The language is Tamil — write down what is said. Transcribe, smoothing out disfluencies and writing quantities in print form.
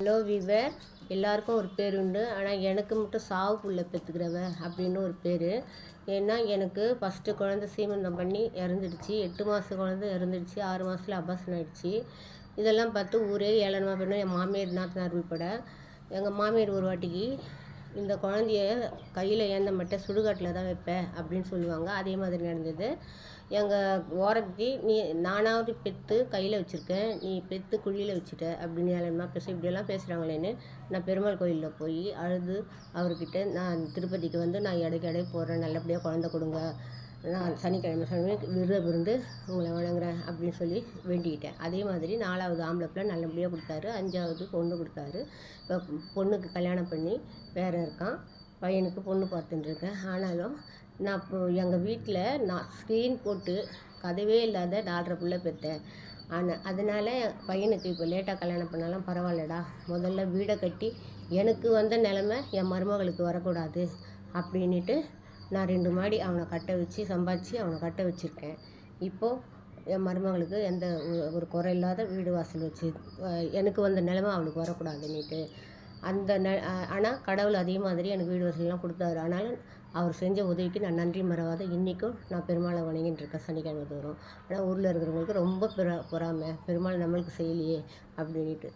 ஹலோ வீவர், எல்லாருக்கும் ஒரு பேர் உண்டு. ஆனால் எனக்கு மட்டும் சாவு புள்ள பெற்றுக்கிறவ அப்படின்னு ஒரு பேர். ஏன்னா எனக்கு ஃபஸ்ட்டு குழந்த சீமந்தம் பண்ணி இறந்துடுச்சு. 8 மாத குழந்த இறந்துடுச்சு. 6 மாதத்துல அபார்ஷன் ஆகிடுச்சு. இதெல்லாம் பார்த்து ஊரே ஏளனமாக பண்ணோம். என் மாமியார் நாத்தனார் உள்பட. எங்கள் மாமியார் ஒரு வாட்டிக்கு இந்த குழந்தைய கையில் ஏந்த மாட்டேன், சுடுகாட்டில் தான் வைப்பேன் அப்படின்னு சொல்லுவாங்க. அதே மாதிரி நடந்தது. எங்கள் ஓரத்தி, நீ நானாவது பெற்று கையில் வச்சுருக்கேன், நீ பெற்று குழியில் வச்சுட்ட அப்படின்னு ஏளனமாக இப்படியெல்லாம் பேசுகிறாங்களேன்னு நான் பெருமாள் கோயிலில் போய் அழுது அவர்கிட்ட, நான் திருப்பதிக்கு வந்து நான் எடை போடுறேன், நல்லபடியாக குழந்த கொடுங்க, நான் சனிக்கிழமை விரதம் இருந்து உங்களை வணங்குறேன் அப்படின்னு சொல்லி வேண்டிக்கிட்டேன். அதே மாதிரி 4வது ஆம்பளை பிள்ளை நல்லபடியாக கொடுத்தாரு. 5வது பொண்ணு கொடுத்தாரு. இப்போ பொண்ணுக்கு கல்யாணம் பண்ணி வேறு இருக்கான். பையனுக்கு பொண்ணு பார்த்துட்டுருக்கேன். ஆனாலும் நான் இப்போ எங்கள் வீட்டில் நான் ஸ்க்ரீன் போட்டு கதவே இல்லாத 4.5 பிள்ளை பெற்றேன். ஆனால் அதனால் பையனுக்கு இப்போ லேட்டாக கல்யாணம் பண்ணாலும் பரவாயில்லடா, முதல்ல வீடை கட்டி எனக்கு வந்த நிலமை என் மருமகளுக்கு வரக்கூடாது அப்படின்ட்டு நான் 2 மாடி அவனை கட்ட வச்சு சம்பாதிச்சு அவனை கட்ட வச்சுருக்கேன். இப்போது என் மருமகளுக்கு எந்த ஒரு குறை இல்லாத வீடு வாசல் வச்சு எனக்கு வந்த நிலமை அவளுக்கு வரக்கூடாதுன்னுட்டு அந்த ஆனால் கடவுள் அதே மாதிரி எனக்கு வீடு வசதிலாம் கொடுத்தாரு. ஆனாலும் அவர் செஞ்ச உதவிக்கு நான் நன்றி மறவாத இன்றைக்கும் நான் பெருமாளை வணங்கிட்டு இருக்கேன் சனிக்கிழமை தோறும். ஆனால் ஊரில் இருக்கிறவங்களுக்கு ரொம்ப பொறாமை, பெருமாள் நம்மளுக்கு செய்யலையே அப்படின்ட்டு.